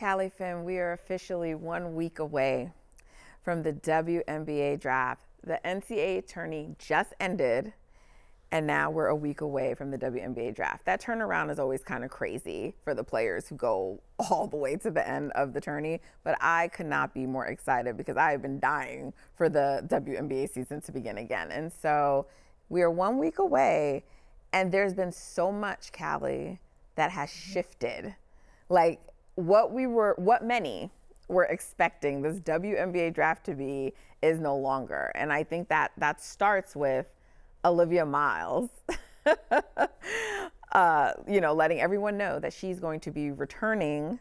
Callie Finn, we are officially 1 week away from the WNBA Draft. The NCAA tourney just ended, and now we're a week away from the WNBA Draft. That turnaround is always kind of crazy for the players who go all the way to the end of the tourney, but I could not be more excited because I have been dying for the WNBA season to begin again. And so we are 1 week away, and there's been so much, Callie, that has shifted. Like what many were expecting this WNBA draft to be is no longer. And I think that starts with Olivia Miles, letting everyone know that she's going to be returning,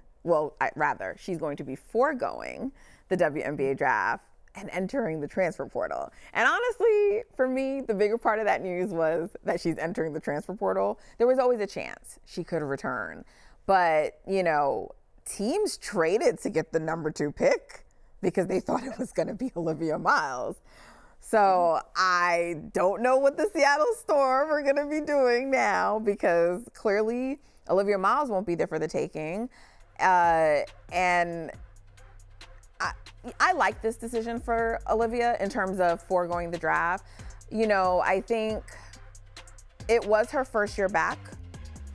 she's going to be foregoing the WNBA draft and entering the transfer portal. And honestly, for me, the bigger part of that news was that she's entering the transfer portal. There was always a chance she could return. But, teams traded to get the number 2 pick because they thought it was going to be Olivia Miles. So I don't know what the Seattle Storm are going to be doing now because clearly Olivia Miles won't be there for the taking. And I like this decision for Olivia in terms of foregoing the draft. I think it was her first year back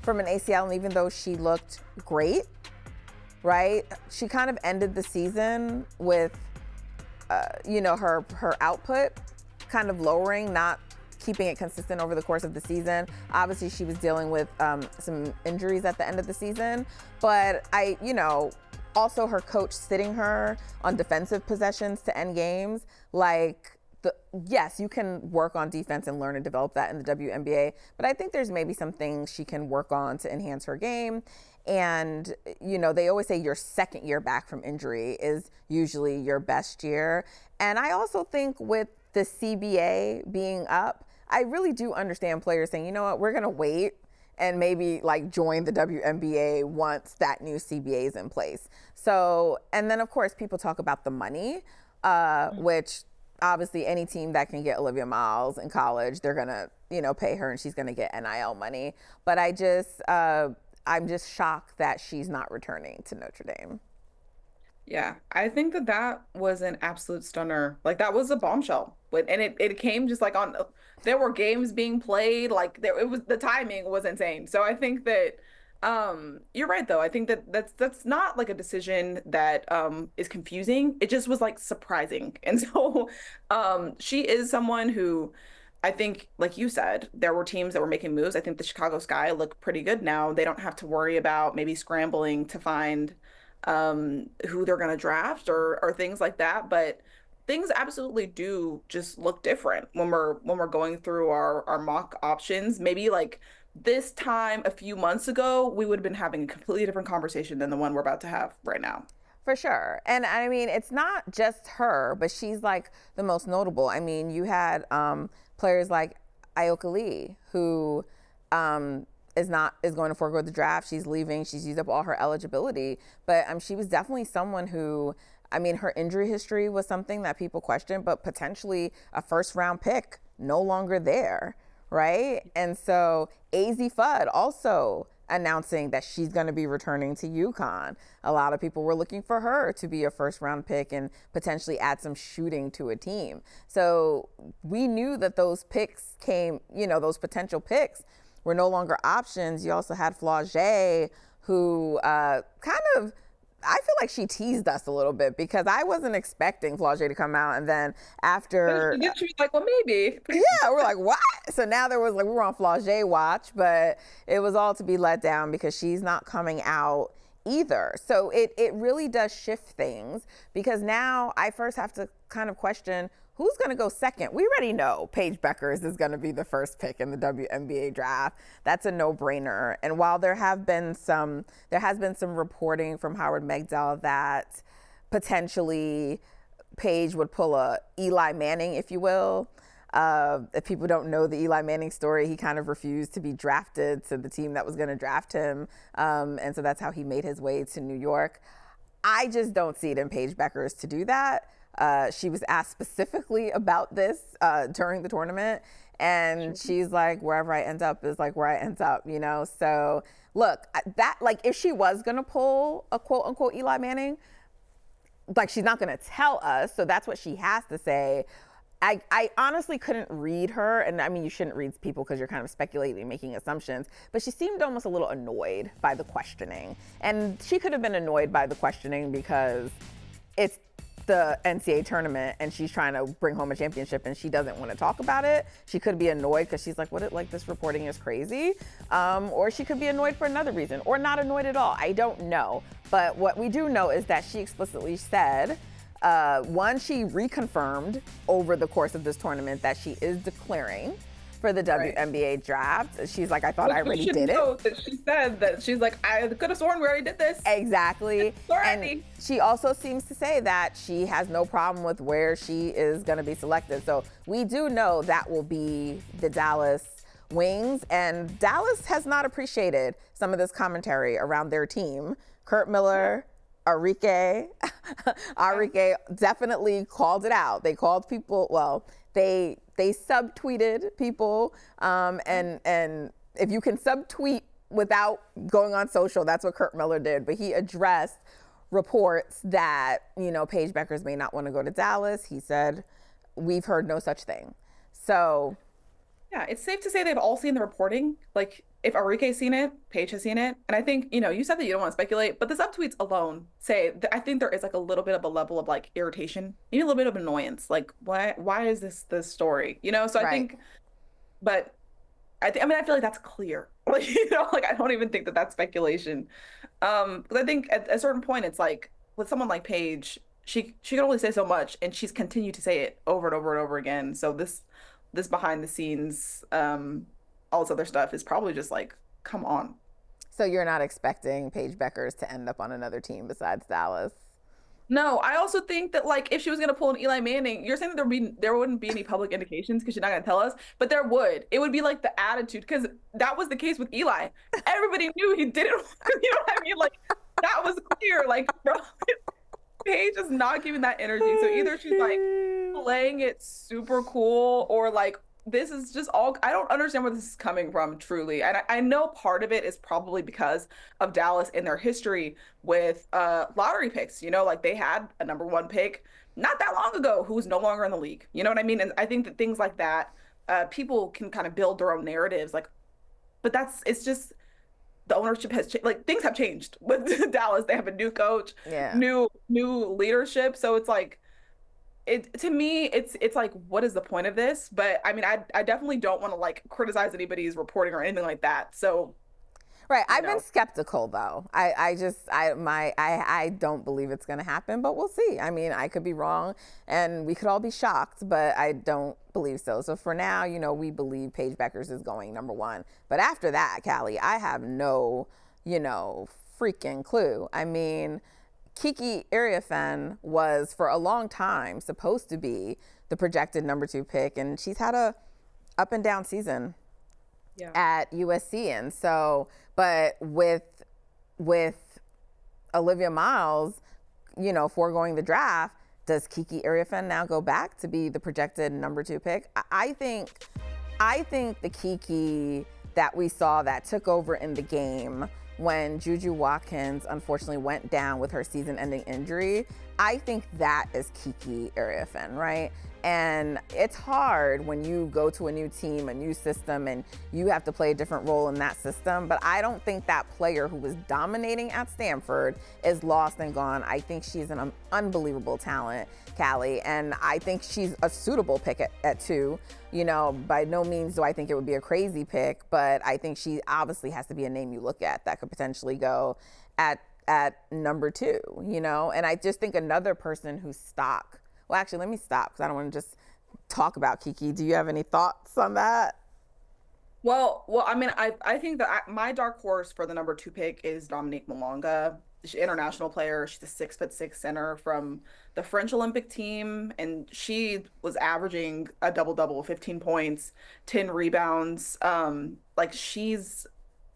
from an ACL, and even though she looked great, right, she kind of ended the season with, her output kind of lowering, not keeping it consistent over the course of the season. Obviously, she was dealing with some injuries at the end of the season, but also her coach sitting her on defensive possessions to end games. Yes, you can work on defense and learn and develop that in the WNBA, but I think there's maybe some things she can work on to enhance her game. And, they always say your second year back from injury is usually your best year. And I also think with the CBA being up, I really do understand players saying, you know what, we're going to wait and maybe join the WNBA once that new CBA is in place. So, and then of course people talk about the money, which obviously any team that can get Olivia Miles in college, they're going to, pay her and she's going to get NIL money. But I'm just shocked that she's not returning to Notre Dame. Yeah, I think that was an absolute stunner. That was a bombshell. And it came just there were games being played. The timing was insane. So I think that you're right, though. I think that's not a decision that is confusing. It just was surprising. And so she is someone who I think, like you said, there were teams that were making moves. I think the Chicago Sky look pretty good now. They don't have to worry about maybe scrambling to find who they're going to draft or things like that. But things absolutely do just look different when we're going through our mock options. Maybe this time a few months ago, we would have been having a completely different conversation than the one we're about to have right now. For sure. And I mean, it's not just her, but she's the most notable. I mean, you had players like Ioka Lee, who is going to forego the draft. She's leaving. She's used up all her eligibility. But she was definitely someone who, her injury history was something that people questioned, but potentially a first round pick, no longer there, right? And so AZ Fudd also announcing that she's going to be returning to UConn. A lot of people were looking for her to be a first round pick and potentially add some shooting to a team. So we knew that those picks came, those potential picks were no longer options. You also had Flau'jae, who I feel like she teased us a little bit because I wasn't expecting Flau'jae to come out, and then after she was like, well, maybe. Yeah, we're like, what? So now we were on Flau'jae watch, but it was all to be let down because she's not coming out either. So it really does shift things because now I first have to kind of question who's going to go second. We already know Paige Bueckers is going to be the first pick in the WNBA draft. That's a no-brainer. And while there has been some reporting from Howard Megdal that potentially Paige would pull a Eli Manning, if you will. If people don't know the Eli Manning story, he kind of refused to be drafted to the team that was going to draft him. And so that's how he made his way to New York. I just don't see it in Paige Bueckers to do that. She was asked specifically about this during the tournament, And she's like, wherever I end up is like where I end up, you know? So look, that, like, if she was gonna pull a quote unquote Eli Manning, like, she's not gonna tell us, so that's what she has to say. I honestly couldn't read her, and I mean, you shouldn't read people because you're kind of speculating, making assumptions, but she seemed almost a little annoyed by the questioning. And she could have been annoyed by the questioning because it's the NCAA tournament and she's trying to bring home a championship and she doesn't want to talk about it. She could be annoyed because she's like, what, like, this reporting is crazy. Or she could be annoyed for another reason, or not annoyed at all. I don't know. But what we do know is that she explicitly said, one, she reconfirmed over the course of this tournament that she is declaring for the WNBA draft. She's like, I thought I already did it. That she said that she's like, I could have sworn we already did this. Exactly. And she also seems to say that she has no problem with where she is going to be selected. So we do know that will be the Dallas Wings. And Dallas has not appreciated some of this commentary around their team. Kurt Miller, Arike definitely called it out. They called people, well, they subtweeted people, and if you can subtweet without going on social, that's what Kurt Miller did. But he addressed reports that, you know, Paige Bueckers may not want to go to Dallas. He said, we've heard no such thing. So yeah, it's safe to say they've all seen the reporting. Like, if Arike's seen it, Paige has seen it. And I think, you know, you said that you don't want to speculate, but the subtweets alone say that I think there is like a little bit of a level of like irritation, maybe a little bit of annoyance. Like, why is this story? You know, so I think, but I mean, I feel like that's clear. Like, you know, like, I don't even think that that's speculation. Because I think at a certain point, it's like with someone like Paige, she can only say so much, and she's continued to say it over and over and over again. So this behind the scenes, all this other stuff is probably just like, come on. So you're not expecting Paige Bueckers to end up on another team besides Dallas? No, I also think that, like, if she was going to pull an Eli Manning, you're saying that there wouldn't be any public indications because she's not going to tell us, but there would. It would be like the attitude, because that was the case with Eli. Everybody knew he didn't, you know what I mean? Like, that was clear. Like, bro, Paige is not giving that energy. So either she's like playing it super cool, or like, this is just all, I don't understand where this is coming from, truly. And I know part of it is probably because of Dallas and their history with lottery picks. You know, like, they had a #1 pick not that long ago who's no longer in the league. You know what I mean? And I think that things like that, people can kind of build their own narratives. Like, but it's just, the ownership has changed. Like, things have changed with Dallas. They have a new coach, new leadership. So it's like, to me, it's like, what is the point of this? But I mean, I definitely don't want to like criticize anybody's reporting or anything like that. So, I've been skeptical though. I don't believe it's going to happen, but we'll see. I mean, I could be wrong, and we could all be shocked, but I don't believe so. So for now, you know, we believe Paige Bueckers is going #1. But after that, Callie, I have no, you know, freaking clue. I mean, Kiki Iriafen was for a long time supposed to be the projected #2 pick, and she's had a up and down season at USC. And so, but with Olivia Miles, you know, foregoing the draft, does Kiki Iriafen now go back to be the projected #2 pick? I think the Kiki that we saw that took over in the game when Juju Watkins unfortunately went down with her season-ending injury, I think that is Kiki Iriafen, right? And it's hard when you go to a new team, a new system, and you have to play a different role in that system. But I don't think that player who was dominating at Stanford is lost and gone. I think she's an unbelievable talent, Callie, and I think she's a suitable pick at 2. You know, by no means do I think it would be a crazy pick, but I think she obviously has to be a name you look at that could potentially go at #2, you know? And I just think another person who's stock. Well, actually, let me stop because I don't want to just talk about Kiki. Do you have any thoughts on that? Well, I mean, I think that my dark horse for the #2 pick is Dominique Malonga. She's an international player. She's a 6'6" center from the French Olympic team, and she was averaging a double-double, 15 points, 10 rebounds. Like, she's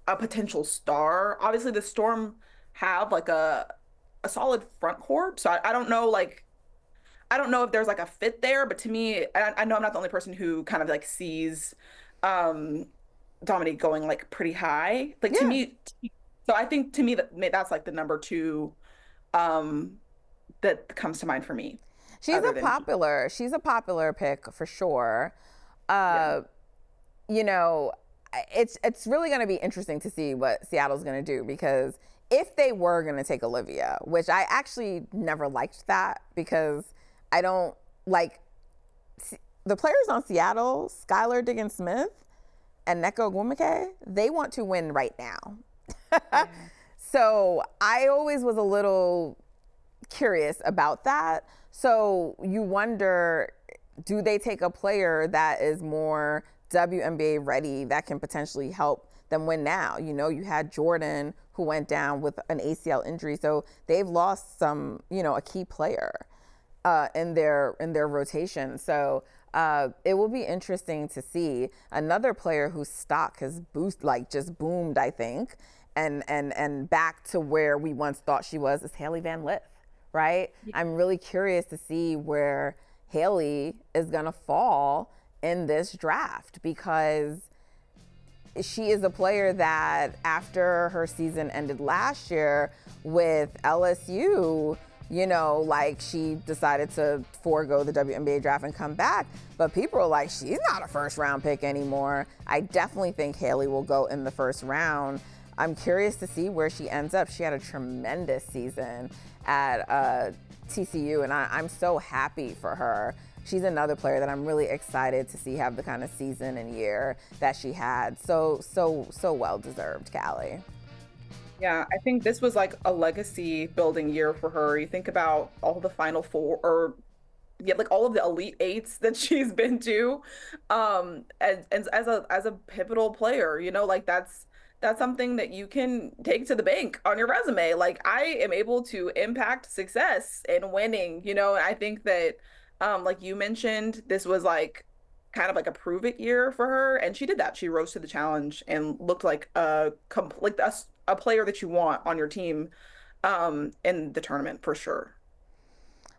a potential star. Obviously, the Storm have like a solid front court, so I don't know, like, I don't know if there's like a fit there, but to me, I know I'm not the only person who kind of like sees um Dominique going like pretty high. Like to Yeah. me, so I think to me that's like the number two um that comes to mind for me, other than She's a popular pick for sure. yeah. Uh, you know, it's really going to be interesting to see what Seattle's going to do, because if they were going to take Olivia, which I actually never liked that, because I don't like the players on Seattle, Skylar Diggins-Smith and Neko Gwumike, they want to win right now. Yeah. So I always was a little curious about that. So you wonder, do they take a player that is more WNBA ready that can potentially help them win now? You know, you had Jordan who went down with an ACL injury, so they've lost some, you know, a key player in their rotation. So it will be interesting to see another player whose stock has just boomed, I think, and back to where we once thought she was, is Haley Van Lith, right? Yeah. I'm really curious to see where Haley is gonna fall in this draft, because she is a player that after her season ended last year with LSU, you know, like she decided to forego the WNBA draft and come back. But people are like, she's not a first round pick anymore. I definitely think Haley will go in the first round. I'm curious to see where she ends up. She had a tremendous season at TCU, and I'm so happy for her. She's another player that I'm really excited to see have the kind of season and year that she had. So well deserved, Callie. Yeah, I think this was like a legacy building year for her. You think about all the Final Four, or yeah, like all of the Elite Eights that she's been to, and as a pivotal player, you know, like that's something that you can take to the bank on your resume. Like, I am able to impact success and winning, you know, and I think that, like you mentioned, this was like kind of like a prove it year for her, and she did that. She rose to the challenge and looked like a player that you want on your team, in the tournament for sure.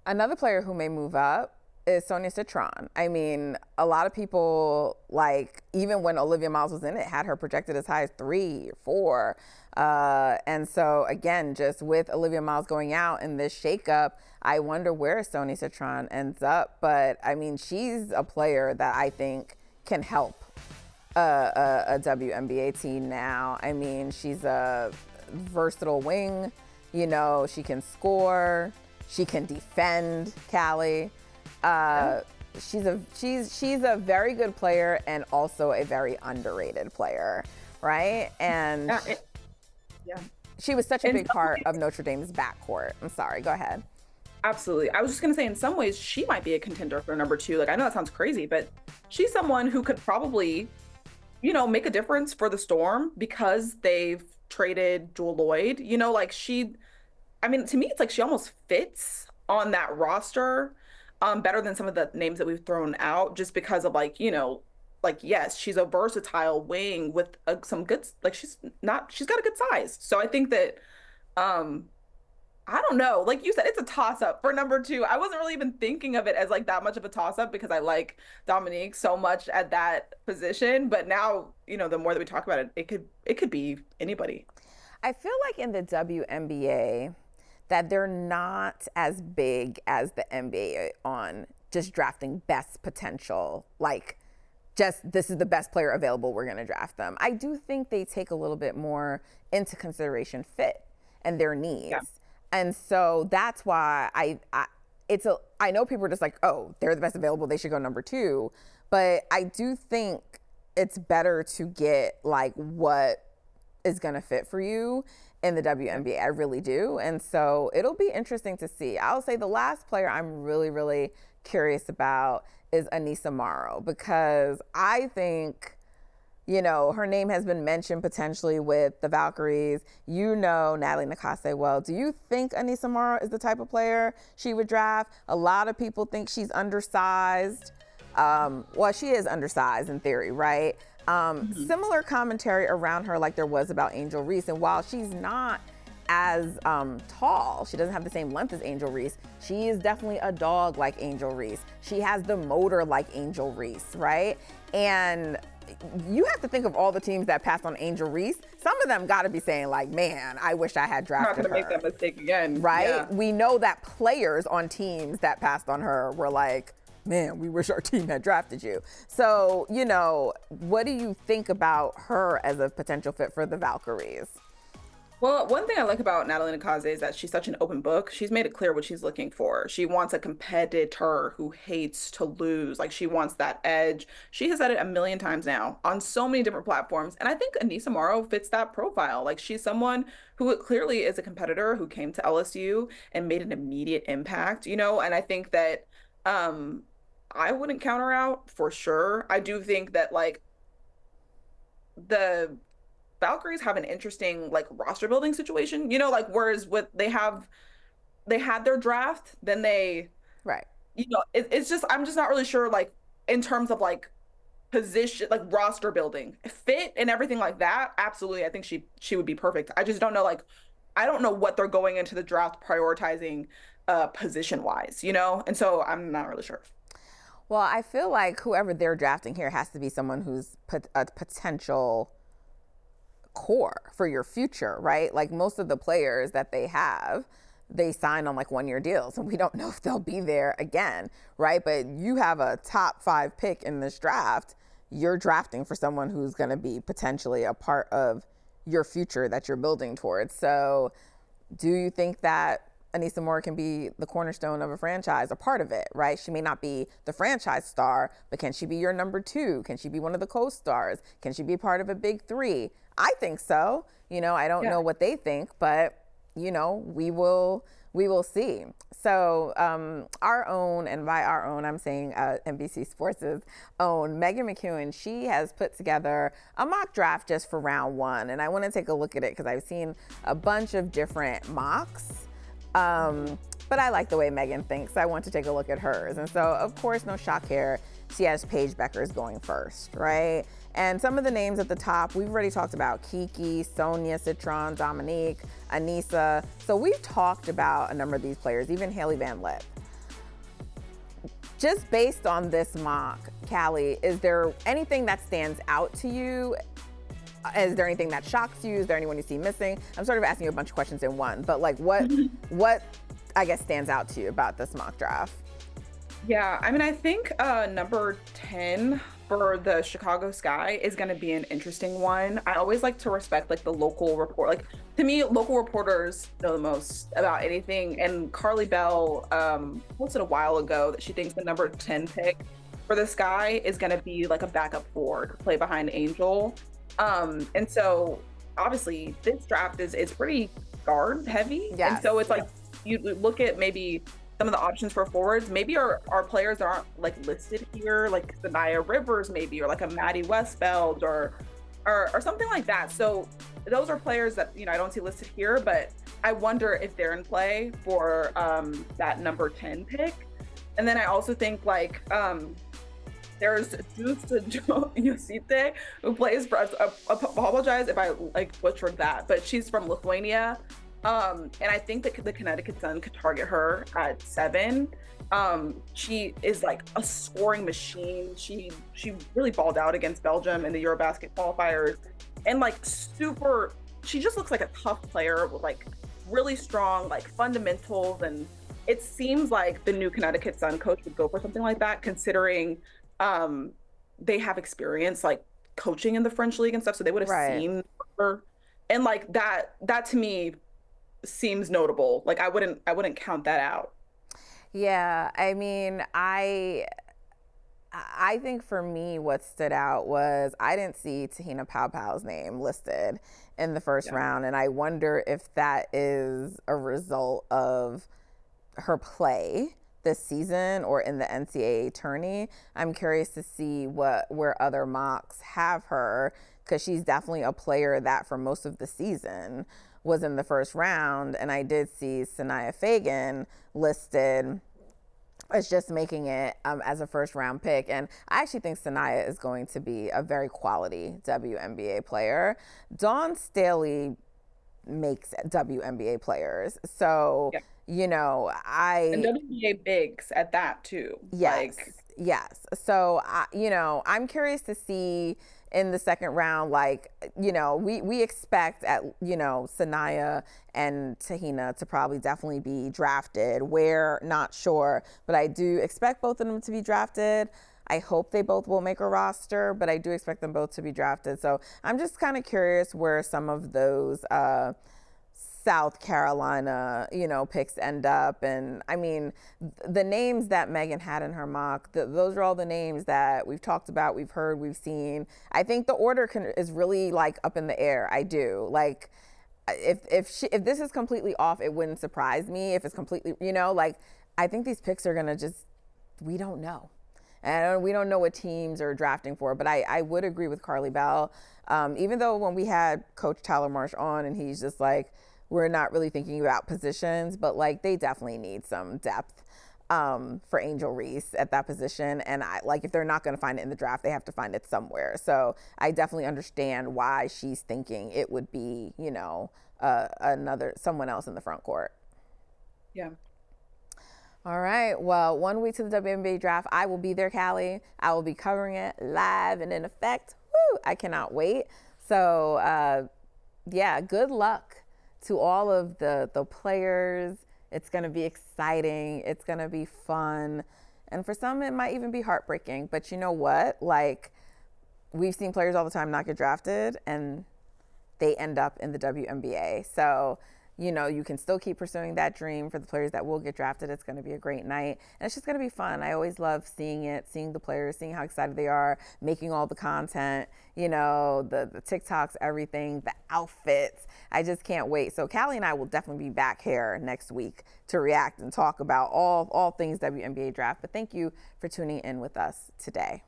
Another player who may move up is Sonia Citron. I mean, a lot of people, like, even when Olivia Miles was in it, had her projected as high as 3 or 4. And so, again, just with Olivia Miles going out in this shakeup, I wonder where Sonia Citron ends up. But, I mean, she's a player that I think can help a WNBA team now. I mean, she's a versatile wing. You know, she can score. She can defend, Callie. She's a very good player, and also a very underrated player, right? And Yeah. she was such a big part of Notre Dame's backcourt. I'm sorry, go ahead. Absolutely. I was just going to say, in some ways, she might be a contender for number two. Like, I know that sounds crazy, but she's someone who could probably, you know, make a difference for the Storm, because they've traded Jewel Lloyd. You know, like I mean, to me, it's like she almost fits on that roster, better than some of the names that we've thrown out, just because of, like, you know, like, yes, she's a versatile wing with some good, like, she's got a good size. So I think that, I don't know. Like you said, it's a toss up for number two. I wasn't really even thinking of it as like that much of a toss up, because I like Dominique so much at that position. But now, you know, the more that we talk about it, it could be anybody. I feel like in the WNBA that they're not as big as the NBA on just drafting best potential, like just this is the best player available, we're going to draft them. I do think they take a little bit more into consideration fit and their needs. Yeah. And so that's why I know people are just like, oh, they're the best available, they should go number two. But I do think it's better to get like what is going to fit for you in the WNBA. I really do. And so it'll be interesting to see. I'll say the last player I'm really, really curious about is Anissa Morrow, because I think, you know, her name has been mentioned potentially with the Valkyries. You know Natalie Nakase well. Do you think Anissa Morrow is the type of player she would draft? A lot of people think she's undersized. Well, she is undersized in theory, right? Similar commentary around her like there was about Angel Reese. And while she's not as tall. She doesn't have the same length as Angel Reese. She is definitely a dog like Angel Reese. She has the motor like Angel Reese, right? And you have to think of all the teams that passed on Angel Reese. Some of them got to be saying like, man, I wish I had drafted her. I'm not going to make that mistake again. Right? Yeah. We know that players on teams that passed on her were like, man, we wish our team had drafted you. So, you know, what do you think about her as a potential fit for the Valkyries? Well, one thing I like about Natalie Nakaze is that she's such an open book. She's made it clear what she's looking for. She wants a competitor who hates to lose. Like, she wants that edge. She has said it a million times now on so many different platforms. And I think Anissa Morrow fits that profile. Like, she's someone who clearly is a competitor who came to LSU and made an immediate impact, you know? And I think that I wouldn't count her out for sure. I do think that, like, the Valkyries have an interesting like roster building situation, you know, like whereas they had their draft, then they, right, you know, it's just I'm just not really sure like in terms of like position, like roster building, fit and everything like that. Absolutely, I think she would be perfect. I just don't know like I don't know what they're going into the draft prioritizing position wise, you know, and so I'm not really sure. Well, I feel like whoever they're drafting here has to be someone who's a potential core for your future, right? Like most of the players that they have, they sign on like 1-year deals and we don't know if they'll be there again, right? But you have a top 5 pick in this draft. You're drafting for someone who's going to be potentially a part of your future that you're building towards. So do you think that Anissa Morrow can be the cornerstone of a franchise, a part of it, right? She may not be the franchise star, but can she be your number 2? Can she be one of the co-stars? Can she be part of a big 3? I think so. You know, I don't know what they think, but you know, we will see. So our own, and by our own, I'm saying NBC Sports' own Megan McEwen, she has put together a mock draft just for round 1. And I want to take a look at it because I've seen a bunch of different mocks. But I like the way Megan thinks. I want to take a look at hers. And so, of course, no shock here. She has Paige Bueckers going first, right? And some of the names at the top, we've already talked about Kiki, Sonia, Citron, Dominique, Anissa. So we've talked about a number of these players, even Haley Van Lith. Just based on this mock, Callie, is there anything that stands out to you? Is there anything that shocks you? Is there anyone you see missing? I'm sort of asking you a bunch of questions in one, but like what I guess stands out to you about this mock draft? Yeah, I mean, I think number 10 for the Chicago Sky is going to be an interesting one. I always like to respect like the local report. Like to me, local reporters know the most about anything. And Carly Bell posted a while ago that she thinks the number 10 pick for the Sky is going to be like a backup forward to play behind Angel. And so obviously this draft is pretty guard heavy. Yes. And so it's like you look at maybe some of the options for forwards, maybe our players that aren't like listed here, like Sanaya Rivers maybe, or like a Maddie Westbeld or something like that. So those are players that, you know, I don't see listed here, but I wonder if they're in play for that number 10 pick. And then I also think like there's Deuce Yosite, who plays for, I apologize if I like butchered that, but she's from Lithuania. And I think that the Connecticut Sun could target her at 7. She is like a scoring machine. She really balled out against Belgium in the Eurobasket qualifiers, and like she just looks like a tough player with like really strong like fundamentals. And it seems like the new Connecticut Sun coach would go for something like that, considering they have experience like coaching in the French league and stuff, so they would have seen her. And like that to me seems notable. Like I wouldn't count that out. Yeah, I mean, I think for me what stood out was I didn't see Tahina Paopau's name listed in the first round, and I wonder if that is a result of her play this season or in the NCAA tourney. I'm curious to see where other mocks have her, because she's definitely a player that for most of the season was in the first round. And I did see Sanaya Fagan listed as just making it as a first round pick. And I actually think Sanaya is going to be a very quality WNBA player. Dawn Staley makes WNBA players. So, Yeah. you know, And WNBA bigs at that too. yes, Like, yes. So, you know, I'm curious to see in the second round, like, you know, we expect you know, Sanaya and Tahina to probably definitely be drafted. We're not sure, but I do expect both of them to be drafted. I hope they both will make a roster, but I do expect them both to be drafted. So I'm just kind of curious where some of those South Carolina, you know, picks end up. And I mean, the names that Megan had in her mock, those are all the names that we've talked about, we've heard, we've seen. I think the order is really like up in the air. I do. Like, if this is completely off, it wouldn't surprise me. If it's completely, you know, like, I think these picks are gonna just, we don't know. And we don't know what teams are drafting for, but I would agree with Carly Bell. Even though when we had Coach Tyler Marsh on and he's just like, we're not really thinking about positions, but like they definitely need some depth for Angel Reese at that position. And like, if they're not going to find it in the draft, they have to find it somewhere. So I definitely understand why she's thinking it would be, you know, someone else in the front court. yeah. All right. Well, 1 week to the WNBA draft. I will be there, Callie. I will be covering it live and in effect. Woo! I cannot wait. So, yeah, good luck to all of the players. It's going to be exciting. It's going to be fun. And for some, it might even be heartbreaking. But you know what? Like, we've seen players all the time not get drafted, and they end up in the WNBA. So, you know, you can still keep pursuing that dream for the players that will get drafted. It's going to be a great night. And it's just going to be fun. I always love seeing it, seeing the players, seeing how excited they are, making all the content, you know, the TikToks, everything, the outfits. I just can't wait. So Callie and I will definitely be back here next week to react and talk about all things WNBA draft. But thank you for tuning in with us today.